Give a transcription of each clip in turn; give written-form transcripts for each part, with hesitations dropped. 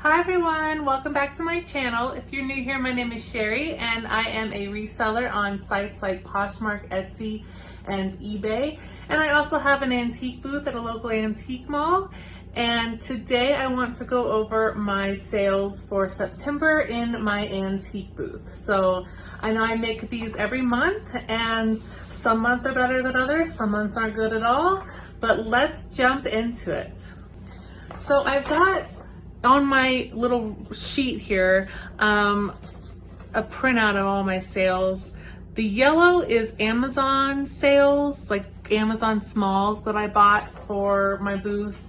Hi everyone, welcome back to my channel. If you're new here, my name is Sherry and I am a reseller on sites like Poshmark, Etsy, and eBay. And I also have an antique booth at a local antique mall. And today I want to go over my sales for September in my antique booth. So I know I make these every month and some months are better than others, some months aren't good at all, but let's jump into it. So I've got on my little sheet here a printout of all my sales. The yellow is Amazon sales, like Amazon smalls that I bought for my booth.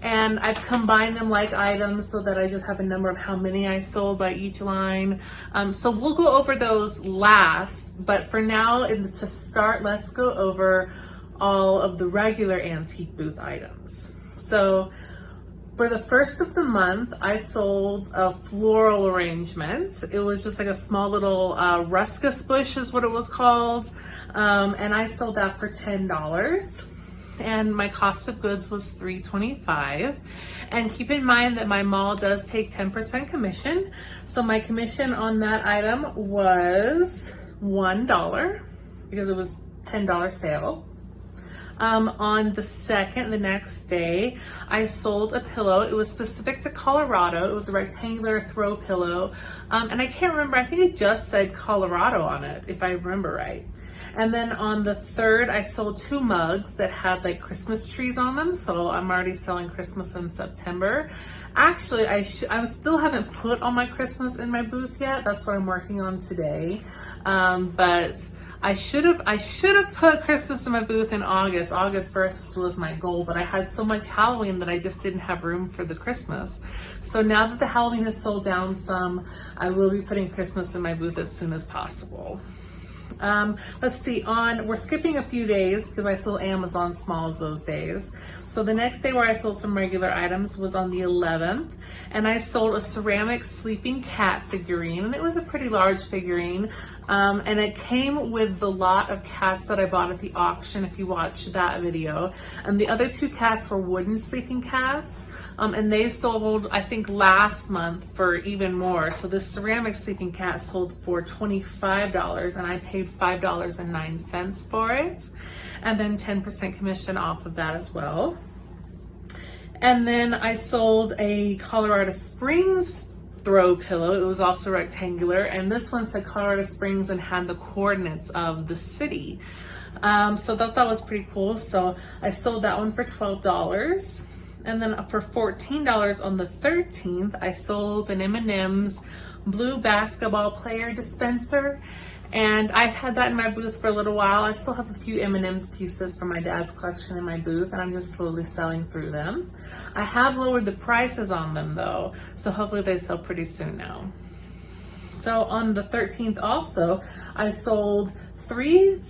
And I've combined them like items so that I just have a number of how many I sold by each line. So we'll go over those last, but for now, to start, let's go over all of the regular antique booth items. So for the first of the month, I sold a floral arrangement. It was just like a small little ruscus bush is what it was called. And I sold that for $10. And my cost of goods was $3.25. And keep in mind that my mall does take 10% commission. So my commission on that item was $1 because it was $10 sale. On the next day, I sold a pillow. It was specific to Colorado. It was a rectangular throw pillow. And I can't remember, I think it just said Colorado on it, if I remember right. And then on the 3rd, I sold 2 mugs that had like Christmas trees on them. So I'm already selling Christmas in September. Actually, I still haven't put all my Christmas in my booth yet. That's what I'm working on today. But I should have put Christmas in my booth in August. August 1st was my goal, but I had so much Halloween that I just didn't have room for the Christmas. So now that the Halloween has sold down some, I will be putting Christmas in my booth as soon as possible. Let's see, we're skipping a few days because I sold Amazon smalls those days. So the next day where I sold some regular items was on the 11th, and I sold a ceramic sleeping cat figurine, and it was a pretty large figurine. And it came with the lot of cats that I bought at the auction, if you watched that video. And the other 2 cats were wooden sleeping cats. And they sold, I think, last month for even more. So this ceramic sleeping cat sold for $25 and I paid $5.09 for it. And then 10% commission off of that as well. And then I sold a Colorado Springs throw pillow. It was also rectangular, and this one said Colorado Springs and had the coordinates of the city. So that was pretty cool. So I sold that one for $12. And then for $14 on the 13th, I sold an M&M's blue basketball player dispenser. And I've had that in my booth for a little while. I still have a few M&M's pieces from my dad's collection in my booth, and I'm just slowly selling through them. I have lowered the prices on them though, so hopefully they sell pretty soon now. So on the 13th also, I sold 3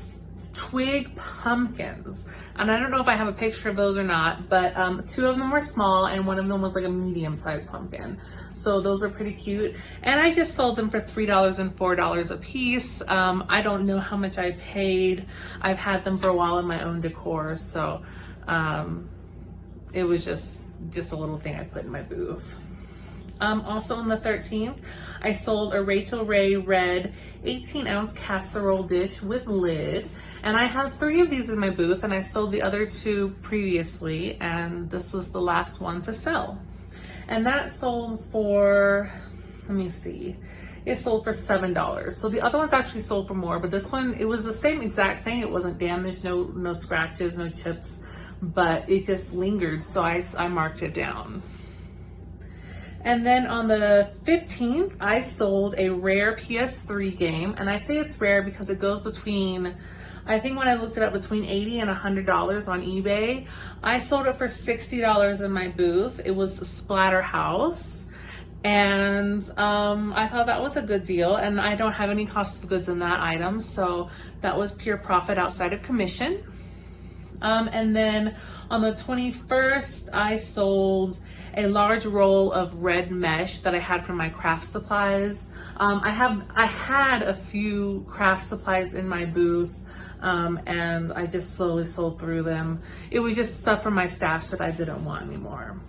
twig pumpkins, and I don't know if I have a picture of those or not, but 2 of them were small and 1 of them was like a medium-sized pumpkin. So those are pretty cute, and I just sold them for $3 and $4 a piece. I don't know how much I paid. I've had them for a while in my own decor, so it was just a little thing I put in my booth. Also on the 13th, I sold a Rachel Ray red 18-ounce casserole dish with lid, and I had 3 of these in my booth, and I sold the other 2 previously, and this was the last one to sell. And that sold for, let me see, it sold for $7. So the other ones actually sold for more, but this one, it was the same exact thing. It wasn't damaged, no scratches, no chips, but it just lingered, so I marked it down. And then on the 15th, I sold a rare PS3 game. And I say it's rare because it goes between, I think when I looked it up, between $80 and $100 on eBay. I sold it for $60 in my booth. It was Splatterhouse. And I thought that was a good deal. And I don't have any cost of goods in that item. So that was pure profit outside of commission. And then on the 21st, I sold a large roll of red mesh that I had from my craft supplies. I had a few craft supplies in my booth, and I just slowly sold through them. It was just stuff from my stash that I didn't want anymore.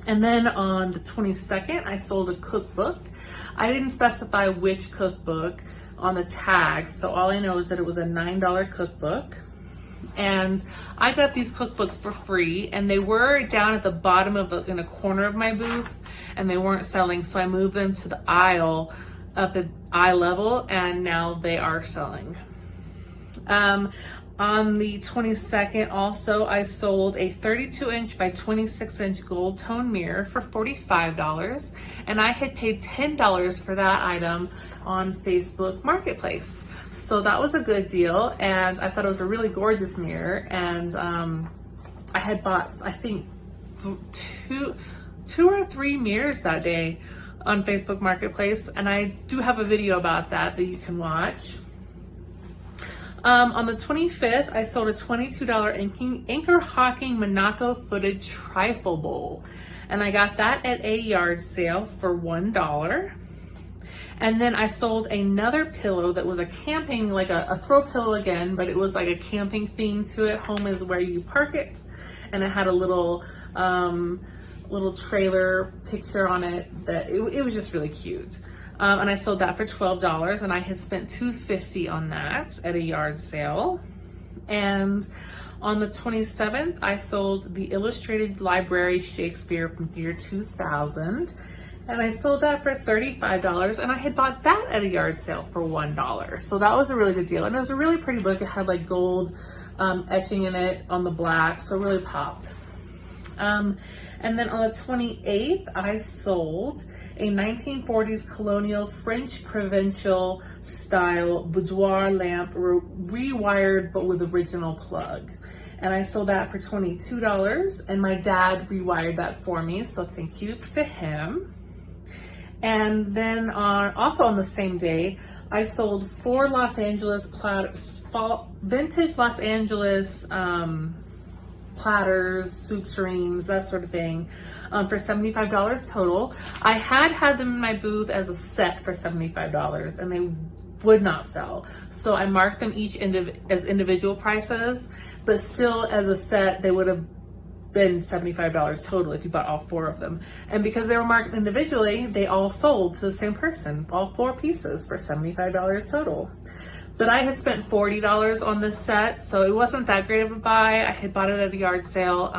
And then on the 22nd, I sold a cookbook. I didn't specify which cookbook on the tag, so all I know is that it was a $9 cookbook. And I got these cookbooks for free, and they were down at the bottom in a corner of my booth, and they weren't selling, so I moved them to the aisle up at eye level, and now they are selling. On the 22nd, also, I sold a 32-inch by 26-inch gold tone mirror for $45, and I had paid $10 for that item on Facebook Marketplace. So that was a good deal, and I thought it was a really gorgeous mirror, and I had bought, I think, two or three mirrors that day on Facebook Marketplace, and I do have a video about that you can watch. On the 25th, I sold a $22 Anchor Hawking Monaco footed trifle bowl, and I got that at a yard sale for $1. And then I sold another pillow that was a camping, like a throw pillow again, but it was like a camping theme to it. Home is where you park it, and it had a little trailer picture on it that it was just really cute. And I sold that for $12, and I had spent $2.50 on that at a yard sale. And on the 27th, I sold the Illustrated Library Shakespeare from year 2000, and I sold that for $35, and I had bought that at a yard sale for $1. So that was a really good deal, and it was a really pretty book. It had like gold etching in it on the black, so it really popped. And then on the 28th, I sold a 1940s colonial French provincial style boudoir lamp rewired but with original plug. And I sold that for $22, and my dad rewired that for me, so thank you to him. And then also on the same day, I sold 4 Los Angeles vintage Los Angeles platters, soup tureens, that sort of thing, for $75 total. I had them in my booth as a set for $75, and they would not sell. So I marked them each as individual prices, but still as a set, they would have been $75 total if you bought all 4 of them. And because they were marked individually, they all sold to the same person, all 4 pieces for $75 total. But I had spent $40 on this set, so it wasn't that great of a buy. I had bought it at a yard sale,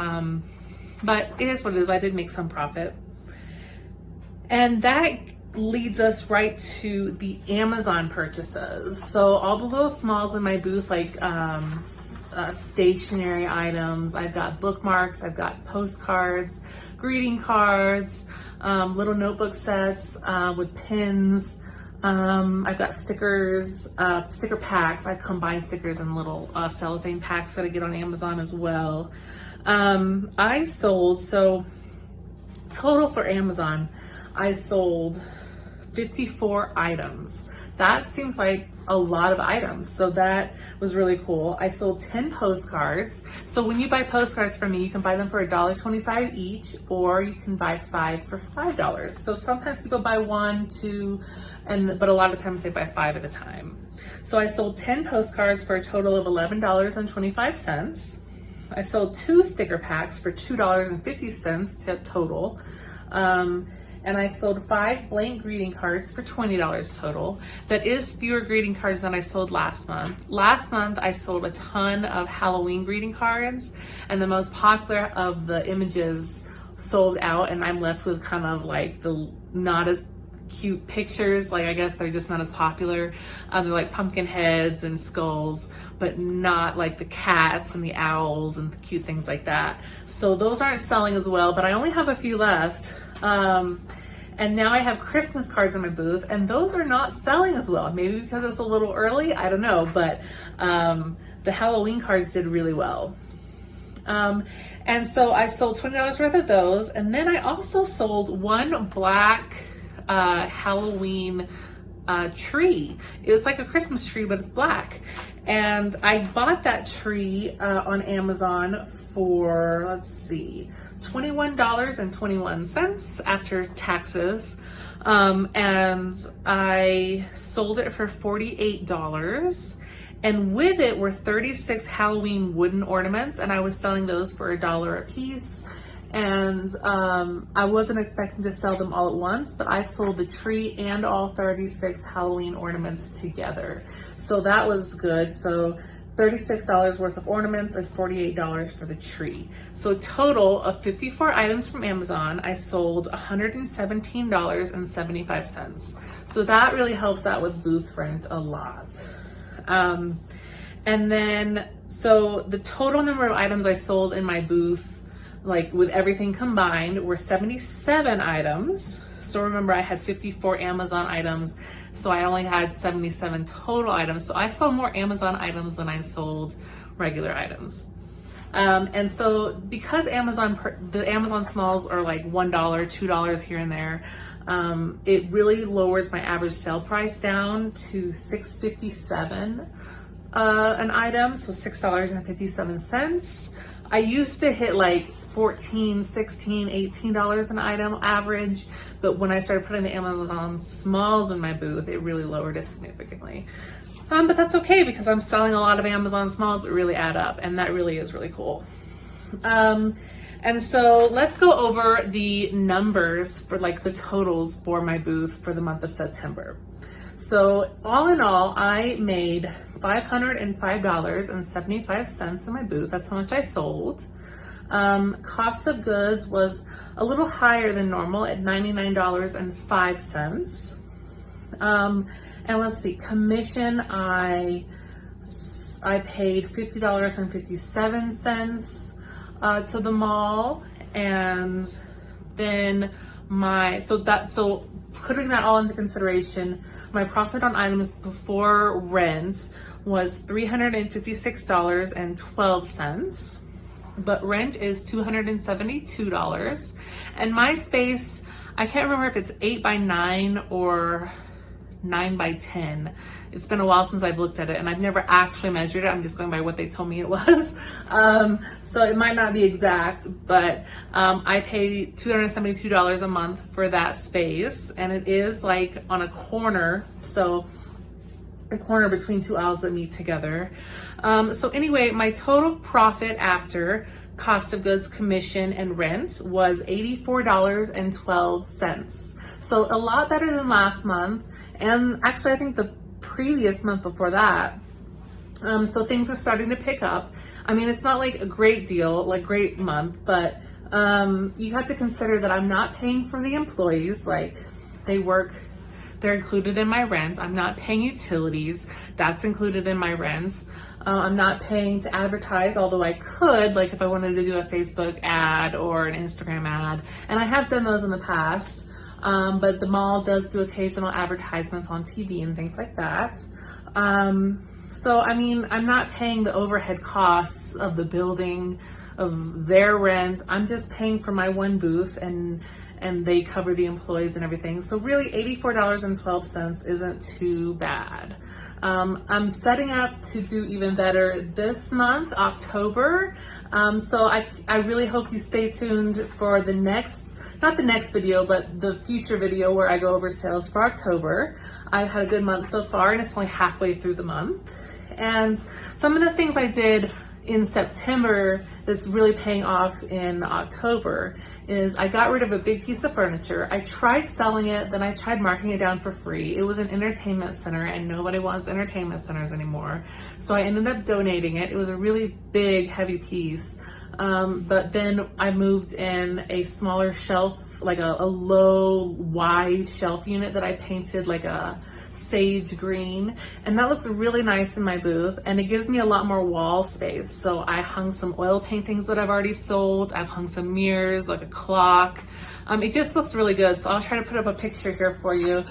but it is what it is. I did make some profit. And that leads us right to the Amazon purchases. So all the little smalls in my booth, like stationery items, I've got bookmarks, I've got postcards, greeting cards, little notebook sets with pins. I've got stickers, sticker packs. I combine stickers in little cellophane packs that I get on Amazon as well. I sold, so total for Amazon, I sold 54 items. That seems like a lot of items, so that was really cool. I sold 10 postcards. So when you buy postcards from me, you can buy them for $1.25 each, or you can buy 5 for $5. So sometimes people buy 1, 2, but a lot of times they buy 5 at a time. So I sold 10 postcards for a total of $11.25. I sold 2 sticker packs for $2.50 total. And I sold 5 blank greeting cards for $20 total. That is fewer greeting cards than I sold last month. Last month, I sold a ton of Halloween greeting cards, and the most popular of the images sold out, and I'm left with kind of like the not as cute pictures. Like, I guess they're just not as popular. They're like pumpkin heads and skulls, but not like the cats and the owls and the cute things like that. So those aren't selling as well, but I only have a few left. And now I have Christmas cards in my booth, and those are not selling as well. Maybe because it's a little early, I don't know, but the Halloween cards did really well. And so I sold $20 worth of those, and then I also sold 1 black Halloween tree. It's like a Christmas tree, but it's black. And I bought that tree on Amazon for, let's see, $21.21 after taxes. And I sold it for $48. And with it were 36 Halloween wooden ornaments, and I was selling those for $1 a piece. and I wasn't expecting to sell them all at once, but I sold the tree and all 36 Halloween ornaments together. So that was good. So $36 worth of ornaments and $48 for the tree. So a total of 54 items from Amazon, I sold $117.75. So that really helps out with booth rent a lot. And then, so the total number of items I sold in my booth, like with everything combined, were 77 items. So remember, I had 54 Amazon items, so I only had 77 total items. So I sold more Amazon items than I sold regular items. And so because the Amazon smalls are like $1, $2 here and there, it really lowers my average sale price down to $6.57 an item, so $6.57. I used to hit like $14, $16, $18 an item average, but when I started putting the Amazon smalls in my booth, it really lowered it significantly. But that's okay, because I'm selling a lot of Amazon smalls that really add up, and that really is really cool. And so let's go over the numbers for like the totals for my booth for the month of September. So all in all, I made $505.75 in my booth. That's how much I sold. Cost of goods was a little higher than normal at $99.05. And let's see, commission, I paid $50.57 to the mall, and then so putting that all into consideration, my profit on items before rent was $356.12. But rent is $272. And my space, I can't remember if it's 8x9 or 9x10. It's been a while since I've looked at it, and I've never actually measured it. I'm just going by what they told me it was. So it might not be exact, but I pay $272 a month for that space, and it is like on a corner, so a corner between two aisles that meet together. So anyway, my total profit after cost of goods, commission, and rent was $84.12. So a lot better than last month, and actually I think the previous month before that. So things are starting to pick up. I mean, it's not like a great deal, like great month, but you have to consider that I'm not paying for the employees. Like, they're included in my rent. I'm not paying utilities. That's included in my rent. I'm not paying to advertise, although I could, like if I wanted to do a Facebook ad or an Instagram ad, and I have done those in the past. But the mall does do occasional advertisements on TV and things like that. So, I mean, I'm not paying the overhead costs of the building, of their rent. I'm just paying for my one booth, and they cover the employees and everything. So really $84.12 isn't too bad. I'm setting up to do even better this month, October. So I really hope you stay tuned for the next, not the next video, but the future video where I go over sales for October. I've had a good month so far, and it's only halfway through the month. And some of the things I did in September that's really paying off in October is I got rid of a big piece of furniture. I tried selling it, then I tried marking it down for free. It was an entertainment center, and nobody wants entertainment centers anymore. So I ended up donating it. It was a really big, heavy piece. But then I moved in a smaller shelf, like a low, wide shelf unit that I painted like a sage green, and that looks really nice in my booth, and it gives me a lot more wall space. So I hung some oil paintings that I've already sold. I've hung some mirrors, like a clock. It just looks really good. So I'll try to put up a picture here for you,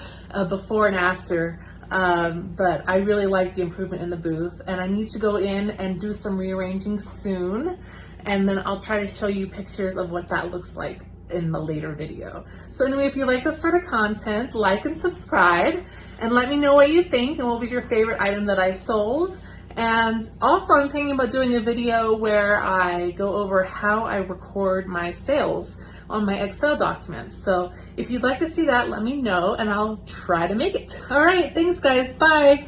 before and after. But I really like the improvement in the booth, and I need to go in and do some rearranging soon, and then I'll try to show you pictures of what that looks like in the later video. So anyway, if you like this sort of content, like and subscribe, and let me know what you think and what was your favorite item that I sold. And also, I'm thinking about doing a video where I go over how I record my sales on my Excel documents. So if you'd like to see that, let me know, and I'll try to make it. All right, thanks guys, bye.